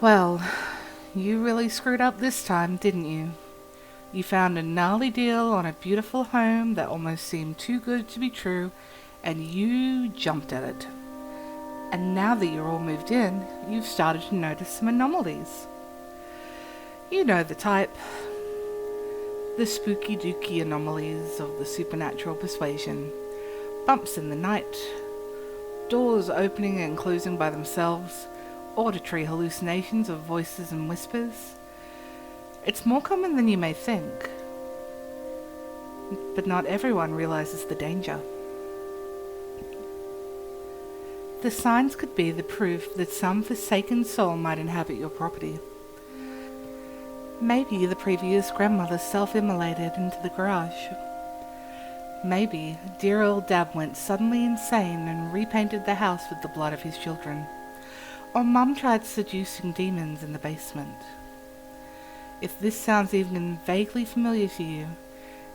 Well, you really screwed up this time, didn't you? You found a gnarly deal on a beautiful home that almost seemed too good to be true, and you jumped at it. And now that you're all moved in, you've started to notice some anomalies. You know the type. The spooky dooky anomalies of the supernatural persuasion. Bumps in the night, doors opening and closing by themselves, auditory hallucinations of voices and whispers. It's more common than you may think, but not everyone realizes the danger. The signs could be the proof that some forsaken soul might inhabit your property. Maybe the previous grandmother self-immolated into the garage. Maybe dear old Dad went suddenly insane and repainted the house with the blood of his children. Or Mum tried seducing demons in the basement. If this sounds even vaguely familiar to you,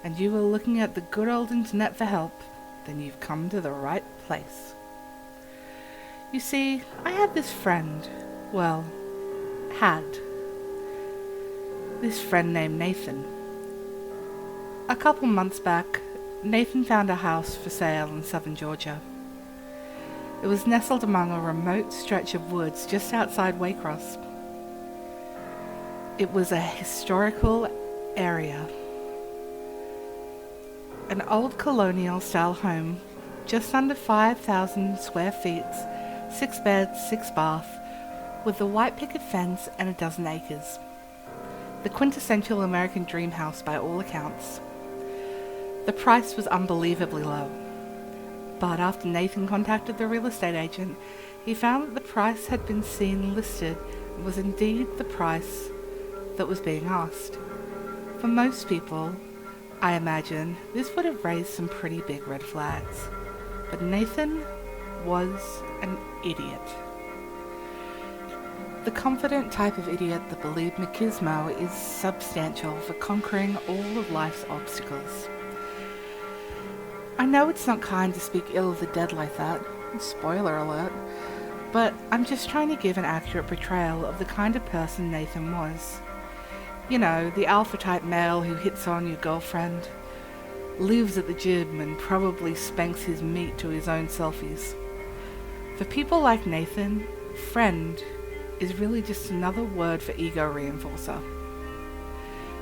and you were looking at the good old internet for help, then you've come to the right place. You see, I had this friend. Well, had. This friend named Nathan. A couple months back, Nathan found a house for sale in southern Georgia. It was nestled among a remote stretch of woods just outside Waycross. It was a historical area. An old colonial-style home, just under 5,000 square feet, 6 beds, 6 bath, with a white picket fence and a dozen acres. The quintessential American dream house by all accounts. The price was unbelievably low, but after Nathan contacted the real estate agent, he found that the price had been seen listed and was indeed the price that was being asked. For most people, I imagine, this would have raised some pretty big red flags. But Nathan was an idiot. The confident type of idiot that believed machismo is substantial for conquering all of life's obstacles. I know it's not kind to speak ill of the dead like that, spoiler alert, but I'm just trying to give an accurate portrayal of the kind of person Nathan was. You know, the alpha-type male who hits on your girlfriend, lives at the gym and probably spanks his meat to his own selfies. For people like Nathan, friend is really just another word for ego reinforcer.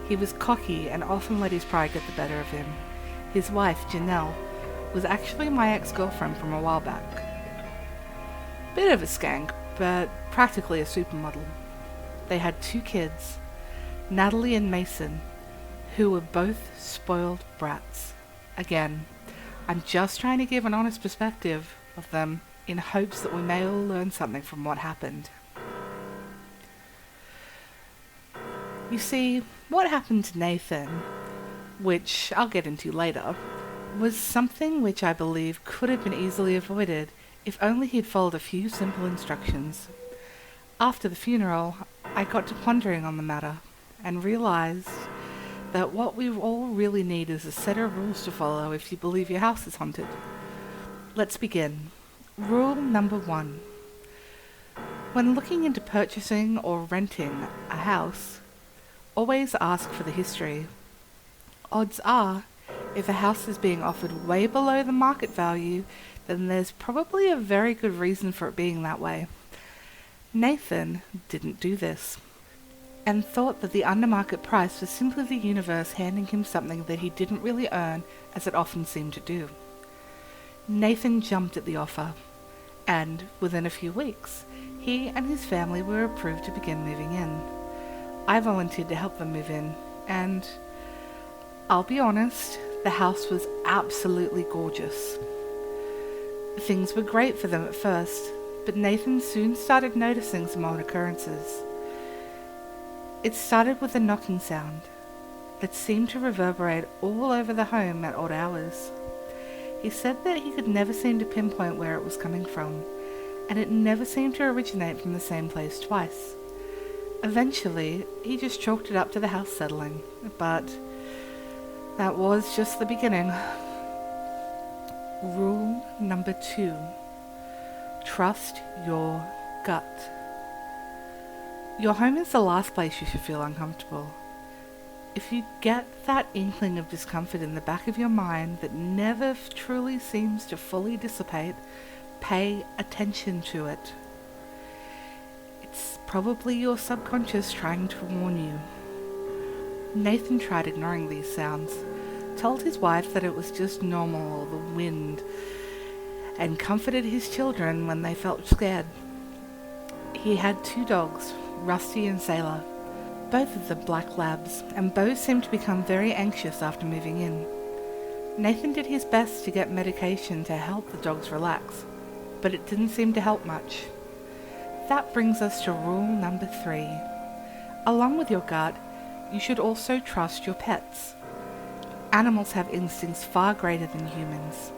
He was cocky and often let his pride get the better of him. His wife, Janelle, was actually my ex-girlfriend from a while back. Bit of a skank, but practically a supermodel. They had 2 kids, Natalie and Mason, who were both spoiled brats. Again, I'm just trying to give an honest perspective of them in hopes that we may all learn something from what happened. You see, what happened to Nathan, which I'll get into later, was something which I believe could have been easily avoided if only he'd followed a few simple instructions. After the funeral, I got to pondering on the matter and realized that what we all really need is a set of rules to follow if you believe your house is haunted. Let's begin. Rule number 1. When looking into purchasing or renting a house, always ask for the history. Odds are, if a house is being offered way below the market value, then there's probably a very good reason for it being that way. Nathan didn't do this, and thought that the undermarket price was simply the universe handing him something that he didn't really earn, as it often seemed to do. Nathan jumped at the offer, and within a few weeks, he and his family were approved to begin moving in. I volunteered to help them move in, and I'll be honest, the house was absolutely gorgeous. Things were great for them at first, but Nathan soon started noticing some odd occurrences. It started with a knocking sound that seemed to reverberate all over the home at odd hours. He said that he could never seem to pinpoint where it was coming from, and it never seemed to originate from the same place twice. Eventually, he just chalked it up to the house settling, but that was just the beginning. Rule number 2. Trust your gut. Your home is the last place you should feel uncomfortable. If you get that inkling of discomfort in the back of your mind that never truly seems to fully dissipate, pay attention to it. It's probably your subconscious trying to warn you. Nathan tried ignoring these sounds, told his wife that it was just normal or the wind, and comforted his children when they felt scared. He had 2 dogs, Rusty and Sailor, both of them black labs, and both seemed to become very anxious after moving in. Nathan did his best to get medication to help the dogs relax, but it didn't seem to help much. That brings us to rule number 3. Along with your gut, you should also trust your pets. Animals have instincts far greater than humans.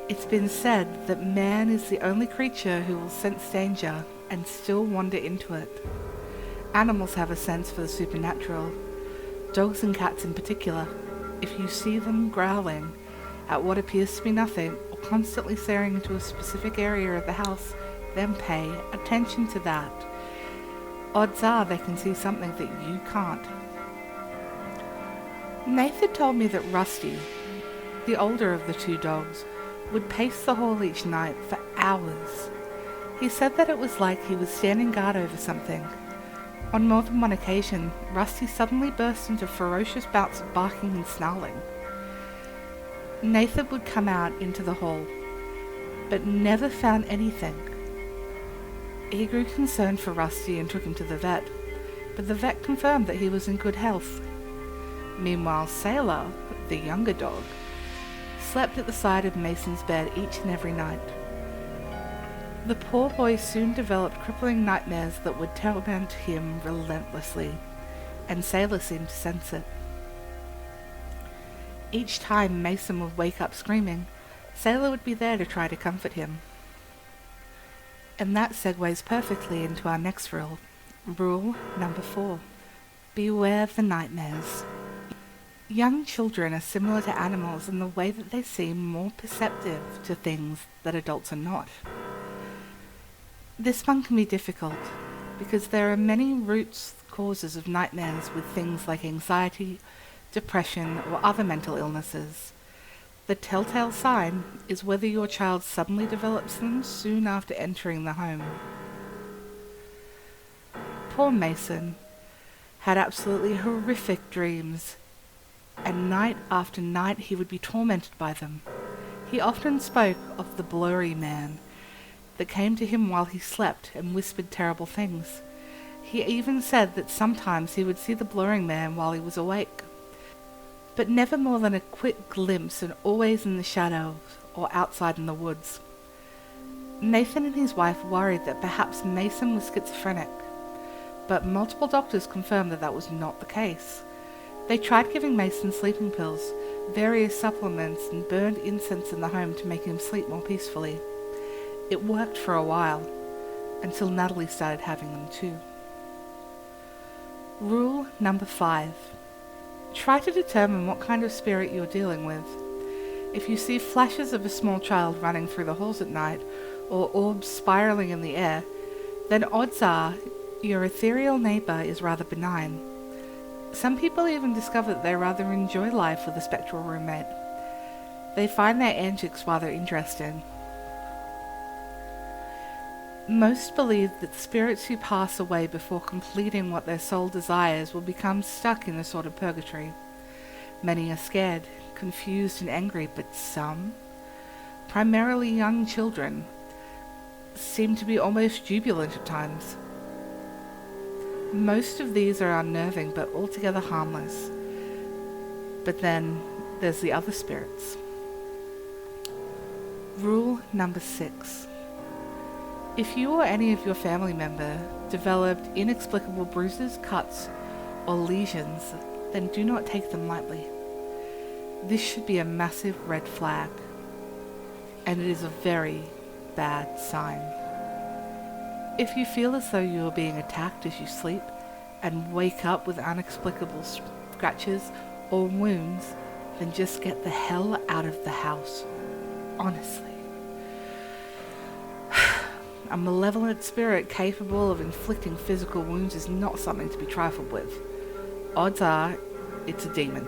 It's been said that man is the only creature who will sense danger and still wander into it. Animals have a sense for the supernatural. Dogs and cats in particular. If you see them growling at what appears to be nothing, or constantly staring into a specific area of the house, then pay attention to that. Odds are they can see something that you can't. Nathan told me that Rusty, the older of the 2 dogs, would pace the hall each night for hours. He said that it was like he was standing guard over something. On more than one occasion, Rusty suddenly burst into ferocious bouts of barking and snarling. Nathan would come out into the hall, but never found anything. He grew concerned for Rusty and took him to the vet, but the vet confirmed that he was in good health. Meanwhile, Sailor, the younger dog, slept at the side of Mason's bed each and every night. The poor boy soon developed crippling nightmares that would torment him relentlessly, and Sailor seemed to sense it. Each time Mason would wake up screaming, Sailor would be there to try to comfort him. And that segues perfectly into our next rule. Rule number 4. Beware the nightmares. Young children are similar to animals in the way that they seem more perceptive to things that adults are not. This one can be difficult because there are many root causes of nightmares with things like anxiety, depression, or other mental illnesses. The telltale sign is whether your child suddenly develops them soon after entering the home. Poor Mason had absolutely horrific dreams, and night after night he would be tormented by them. He often spoke of the blurry man that came to him while he slept and whispered terrible things. He even said that sometimes he would see the blurring man while he was awake, but never more than a quick glimpse, and always in the shadows or outside in the woods. Nathan and his wife worried that perhaps Mason was schizophrenic, but multiple doctors confirmed that that was not the case. They tried giving Mason sleeping pills, various supplements, and burned incense in the home to make him sleep more peacefully. It worked for a while, until Natalie started having them too. Rule number 5. Try to determine what kind of spirit you're dealing with. If you see flashes of a small child running through the halls at night, or orbs spiraling in the air, then odds are your ethereal neighbour is rather benign. Some people even discover that they rather enjoy life with a spectral roommate. They find their antics rather interesting. Most believe that spirits who pass away before completing what their soul desires will become stuck in a sort of purgatory. Many are scared, confused and angry, but some, primarily young children, seem to be almost jubilant at times. Most of these are unnerving but altogether harmless. But then there's the other spirits. Rule number 6. If you or any of your family member developed inexplicable bruises, cuts, or lesions, then do not take them lightly. This should be a massive red flag, and it is a very bad sign. If you feel as though you are being attacked as you sleep and wake up with inexplicable scratches or wounds, then just get the hell out of the house. Honestly. a malevolent spirit capable of inflicting physical wounds is not something to be trifled with. Odds are, it's a demon.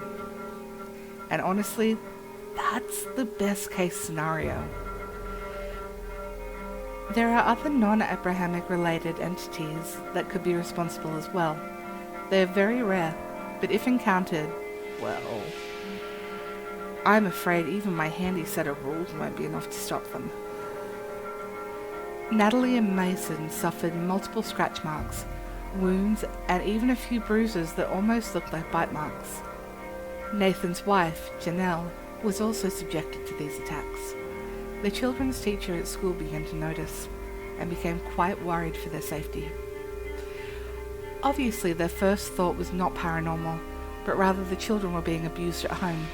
And honestly, that's the best case scenario. There are other non-Abrahamic related entities that could be responsible as well. They are very rare, but if encountered, well, I'm afraid even my handy set of rules won't be enough to stop them. Natalie and Mason suffered multiple scratch marks, wounds, and even a few bruises that almost looked like bite marks. Nathan's wife, Janelle, was also subjected to these attacks. The children's teacher at school began to notice and became quite worried for their safety. Obviously, their first thought was not paranormal, but rather the children were being abused at home.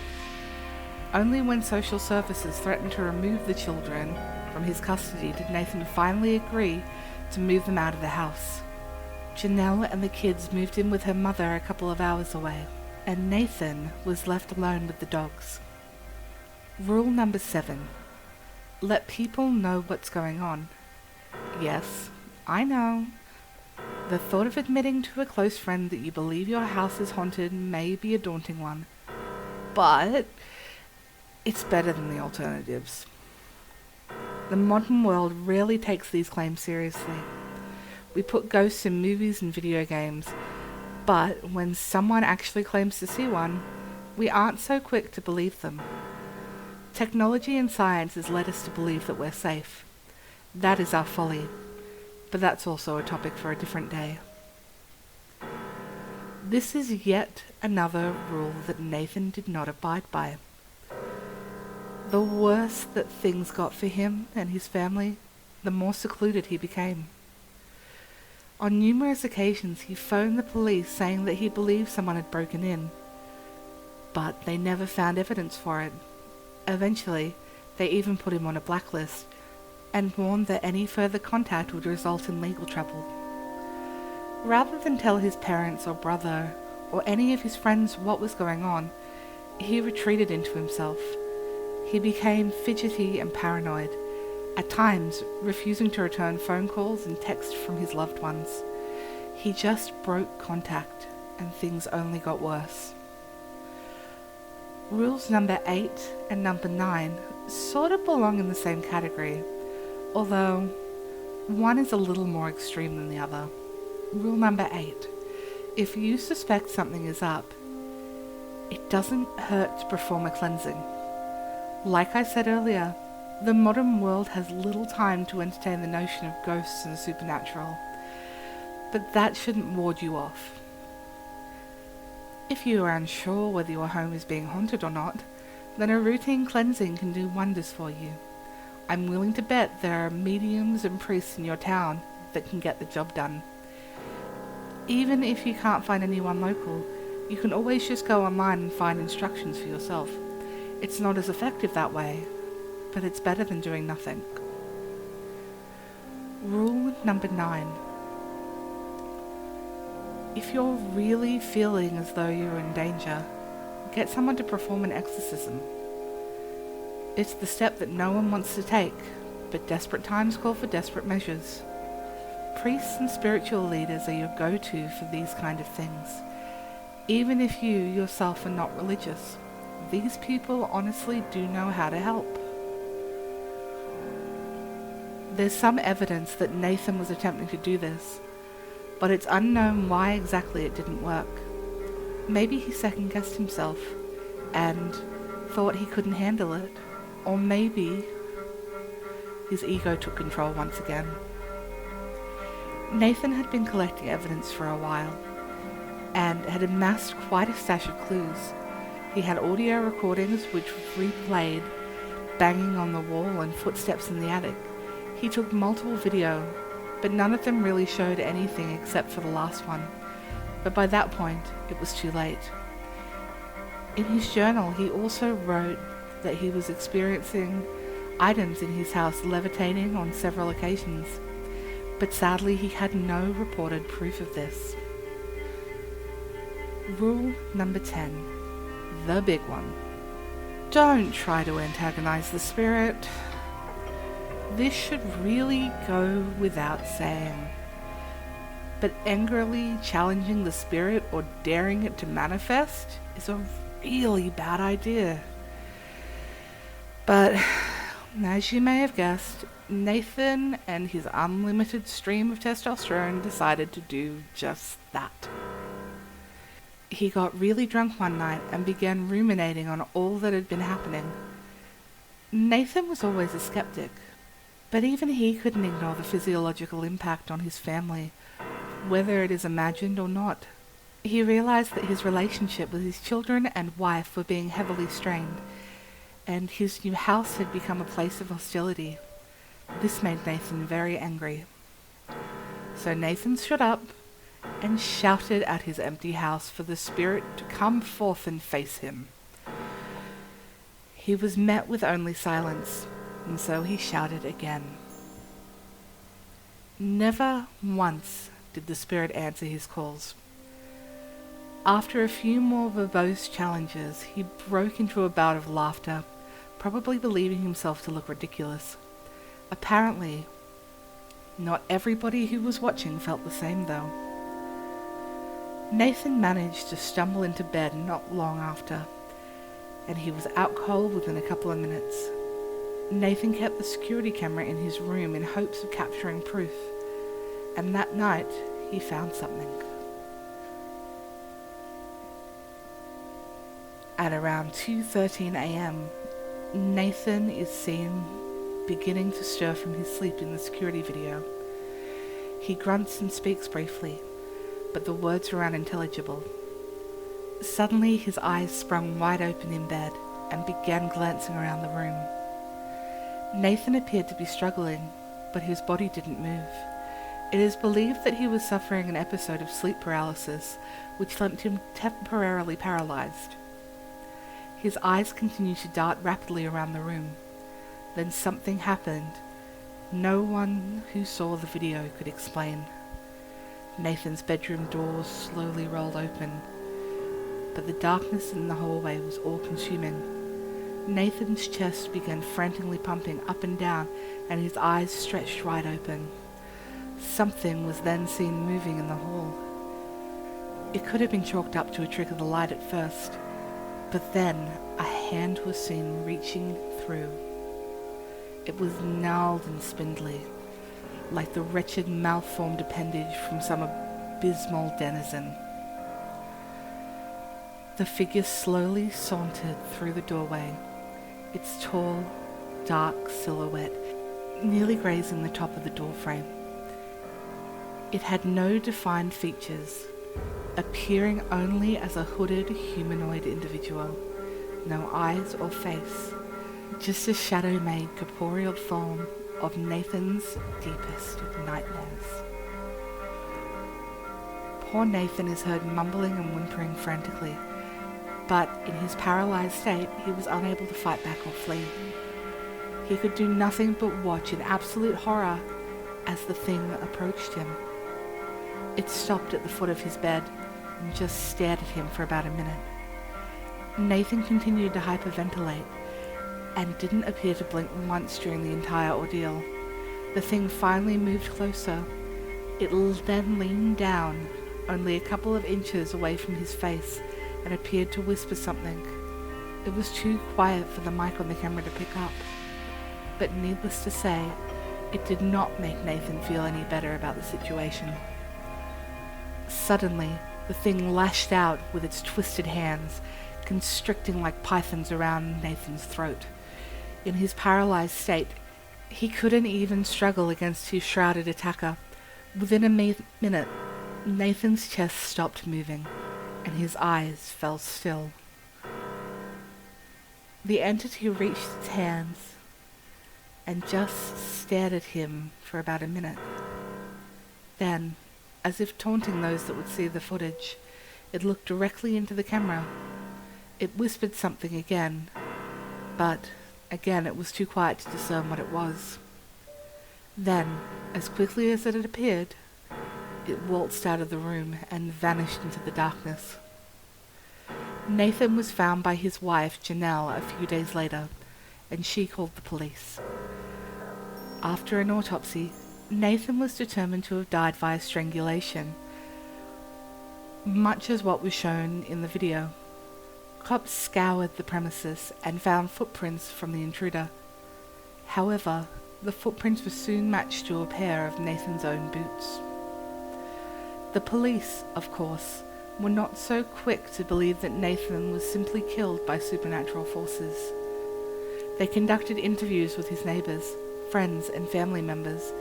Only when social services threatened to remove the children from his custody did Nathan finally agree to move them out of the house. Janelle and the kids moved in with her mother a couple of hours away, and Nathan was left alone with the dogs. Rule number 7. Let people know what's going on. Yes, I know. The thought of admitting to a close friend that you believe your house is haunted may be a daunting one, but it's better than the alternatives. The modern world rarely takes these claims seriously. We put ghosts in movies and video games, but when someone actually claims to see one, we aren't so quick to believe them. Technology and science has led us to believe that we're safe. That is our folly, but that's also a topic for a different day. This is yet another rule that Nathan did not abide by. The worse that things got for him and his family, the more secluded he became. On numerous occasions, he phoned the police saying that he believed someone had broken in, but they never found evidence for it. Eventually, they even put him on a blacklist and warned that any further contact would result in legal trouble. Rather than tell his parents or brother or any of his friends what was going on, he retreated into himself. He became fidgety and paranoid, at times refusing to return phone calls and texts from his loved ones. He just broke contact, and things only got worse. Rules number 8 and number 9 sort of belong in the same category, although one is a little more extreme than the other. Rule number 8. If you suspect something is up, it doesn't hurt to perform a cleansing. Like I said earlier, the modern world has little time to entertain the notion of ghosts and the supernatural, but that shouldn't ward you off. If you are unsure whether your home is being haunted or not, then a routine cleansing can do wonders for you. I'm willing to bet there are mediums and priests in your town that can get the job done. Even if you can't find anyone local, you can always just go online and find instructions for yourself. It's not as effective that way, but it's better than doing nothing. Rule number 9. If you're really feeling as though you're in danger, get someone to perform an exorcism. It's the step that no one wants to take, but desperate times call for desperate measures. Priests and spiritual leaders are your go-to for these kind of things, even if you yourself are not religious. These people honestly do know how to help. There's some evidence that Nathan was attempting to do this, but it's unknown why exactly it didn't work. Maybe he second-guessed himself and thought he couldn't handle it, or maybe his ego took control once again. Nathan had been collecting evidence for a while and had amassed quite a stash of clues. He had audio recordings which replayed banging on the wall and footsteps in the attic. He took multiple video, but none of them really showed anything except for the last one. But by that point, it was too late. In his journal, he also wrote that he was experiencing items in his house levitating on several occasions, but sadly he had no reported proof of this. Rule number 10. The big one. Don't try to antagonize the spirit. This should really go without saying. But angrily challenging the spirit or daring it to manifest is a really bad idea. But as you may have guessed, Nathan and his unlimited stream of testosterone decided to do just that. He got really drunk one night and began ruminating on all that had been happening. Nathan was always a skeptic, but even he couldn't ignore the physiological impact on his family, whether it is imagined or not. He realized that his relationship with his children and wife were being heavily strained, and his new house had become a place of hostility. This made Nathan very angry. So Nathan stood up and shouted at his empty house for the spirit to come forth and face him. He was met with only silence, and so he shouted again. Never once did the spirit answer his calls. After a few more verbose challenges, he broke into a bout of laughter, probably believing himself to look ridiculous. Apparently, not everybody who was watching felt the same though. Nathan managed to stumble into bed not long after, and he was out cold within a couple of minutes. Nathan kept the security camera in his room in hopes of capturing proof, and that night he found something. At around 2:13 a.m., Nathan is seen beginning to stir from his sleep in the security video. He grunts and speaks briefly, but the words are unintelligible. Suddenly his eyes sprung wide open in bed and began glancing around the room. Nathan appeared to be struggling, but his body didn't move. It is believed that he was suffering an episode of sleep paralysis, which left him temporarily paralyzed. His eyes continued to dart rapidly around the room. Then something happened. No one who saw the video could explain. Nathan's bedroom doors slowly rolled open, but the darkness in the hallway was all-consuming. Nathan's chest began frantically pumping up and down, and his eyes stretched wide open. Something was then seen moving in the hall. It could have been chalked up to a trick of the light at first, but then a hand was seen reaching through. It was gnarled and spindly, like the wretched malformed appendage from some abysmal denizen. The figure slowly sauntered through the doorway, its tall, dark silhouette nearly grazing the top of the doorframe. It had no defined features, appearing only as a hooded humanoid individual, no eyes or face, just a shadow-made corporeal form of Nathan's deepest nightmares. Poor Nathan is heard mumbling and whimpering frantically, but in his paralyzed state, he was unable to fight back or flee. He could do nothing but watch in absolute horror as the thing approached him. It stopped at the foot of his bed and just stared at him for about a minute. Nathan continued to hyperventilate and didn't appear to blink once during the entire ordeal. The thing finally moved closer. It then leaned down only a couple of inches away from his face and appeared to whisper something. It was too quiet for the mic on the camera to pick up, but needless to say, it did not make Nathan feel any better about the situation. Suddenly, the thing lashed out with its twisted hands, constricting like pythons around Nathan's throat. In his paralyzed state, he couldn't even struggle against his shrouded attacker. Within a minute, Nathan's chest stopped moving, and his eyes fell still. The entity reached its hands and just stared at him for about a minute. Then, as if taunting those that would see the footage, it looked directly into the camera. It whispered something again, but again it was too quiet to discern what it was. Then, as quickly as it had appeared, it waltzed out of the room and vanished into the darkness. Nathan was found by his wife, Janelle, a few days later, and she called the police. After an autopsy, Nathan was determined to have died via strangulation, much as what was shown in the video. Cops scoured the premises and found footprints from the intruder. However, the footprints were soon matched to a pair of Nathan's own boots. The police, of course, were not so quick to believe that Nathan was simply killed by supernatural forces. They conducted interviews with his neighbours, friends and family members,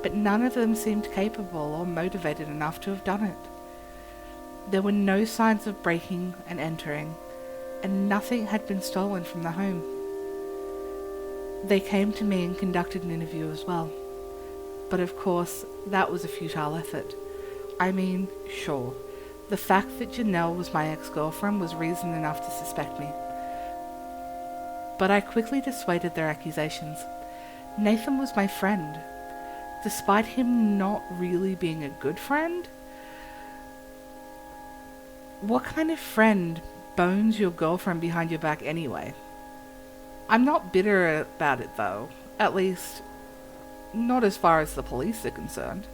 but none of them seemed capable or motivated enough to have done it. There were no signs of breaking and entering, and nothing had been stolen from the home. They came to me and conducted an interview as well. But of course, that was a futile effort. I mean, sure, the fact that Janelle was my ex-girlfriend was reason enough to suspect me. But I quickly dissuaded their accusations. Nathan was my friend. Despite him not really being a good friend, what kind of friend bones your girlfriend behind your back anyway? I'm not bitter about it though, at least not as far as the police are concerned.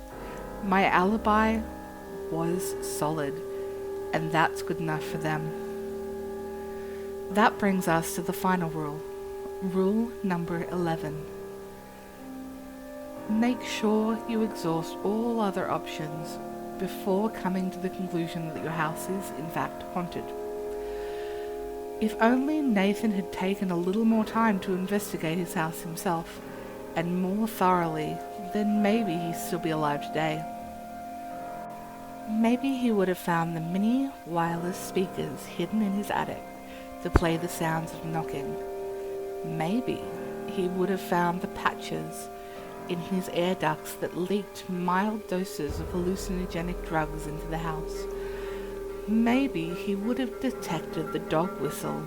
My alibi was solid, and that's good enough for them. That brings us to the final rule. Rule number 11. Make sure you exhaust all other options before coming to the conclusion that your house is, in fact, haunted. If only Nathan had taken a little more time to investigate his house himself, and more thoroughly, then maybe he'd still be alive today. Maybe he would have found the mini wireless speakers hidden in his attic to play the sounds of knocking. Maybe he would have found the patches in his air ducts that leaked mild doses of hallucinogenic drugs into the house. Maybe he would have detected the dog whistle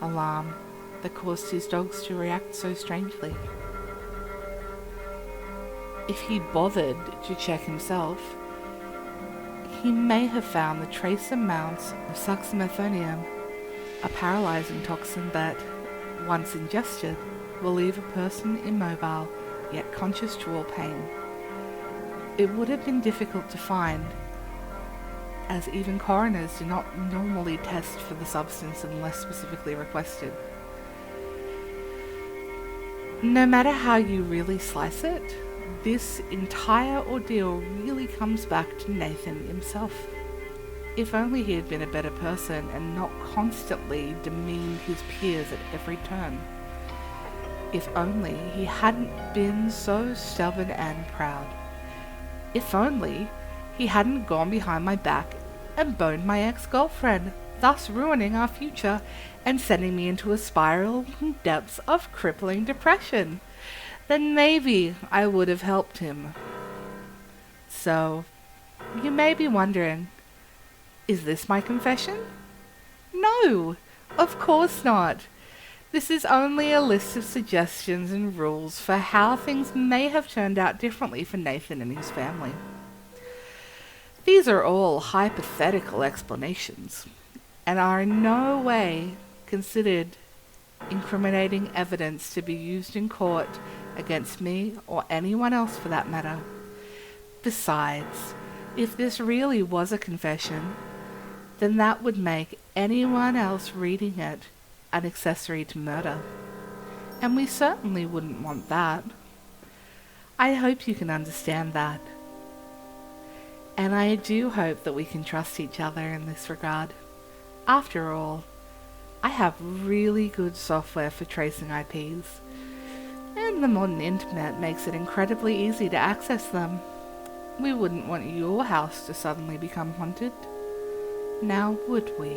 alarm that caused his dogs to react so strangely. If he bothered to check himself, he may have found the trace amounts of suxamethonium, a paralyzing toxin that, once ingested, will leave a person immobile yet conscious to all pain. It would have been difficult to find, as even coroners do not normally test for the substance unless specifically requested. No matter how you really slice it, this entire ordeal really comes back to Nathan himself. If only he had been a better person and not constantly demeaned his peers at every turn. If only he hadn't been so stubborn and proud. If only he hadn't gone behind my back and boned my ex-girlfriend, thus ruining our future and sending me into a spiral in depths of crippling depression. Then maybe I would have helped him. So, you may be wondering, is this my confession? No, of course not. This is only a list of suggestions and rules for how things may have turned out differently for Nathan and his family. These are all hypothetical explanations, and are in no way considered incriminating evidence to be used in court against me or anyone else for that matter. Besides, if this really was a confession, then that would make anyone else reading it an accessory to murder. And we certainly wouldn't want that. I hope you can understand that. And I do hope that we can trust each other in this regard. After all, I have really good software for tracing IPs, and the modern internet makes it incredibly easy to access them. We wouldn't want your house to suddenly become haunted, now would we?